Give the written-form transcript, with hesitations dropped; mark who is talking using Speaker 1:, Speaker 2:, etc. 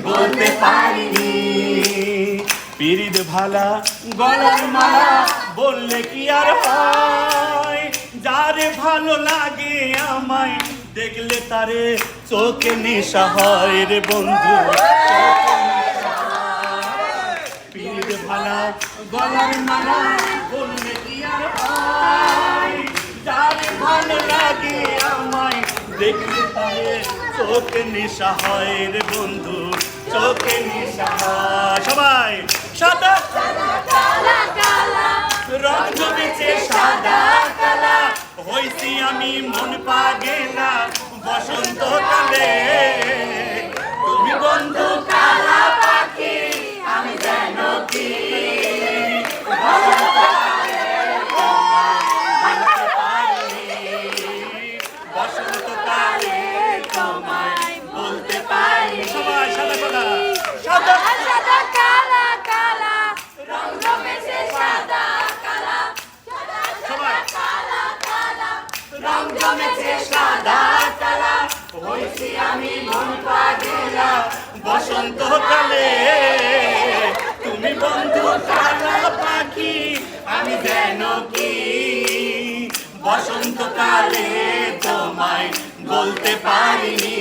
Speaker 1: বলতে পারিনি। পিরিত ভালা গলার মালা বললে কি আর হয়, যারে ভালো লাগে আমায় দেখলে তারে চোখে নেশা হয় রে বন্ধু। পিরিত ভালা গলার মালা বললে কি আর হয়, যারে ভালো লাগে আমায় দেখলে তারে চোখে নেশা হয় রে বন্ধু, চোখে নেশা হয়। সবাই সাদা রং জমেছে সাদা কালা, হইছি আমি মন পাগেলা বসন্তকালে। তুমি বন্ধু কালা পাখি আমি যেন কি বসন্তকালে তোমায় বলতে পারি। সবাই সাদা কালা সাদা
Speaker 2: সাদা কালা কালা রং জমেছে সাদা কালা,
Speaker 1: সবাই
Speaker 2: কালা কালা
Speaker 1: রং জমেছে সাদা কালা, হইছি আমি মন পাগেলা বসন্তকালে। তুমি বন্ধু কালা পাখি আমি যেন কি বসন্তকালে তোমায় বলতে পারিনি।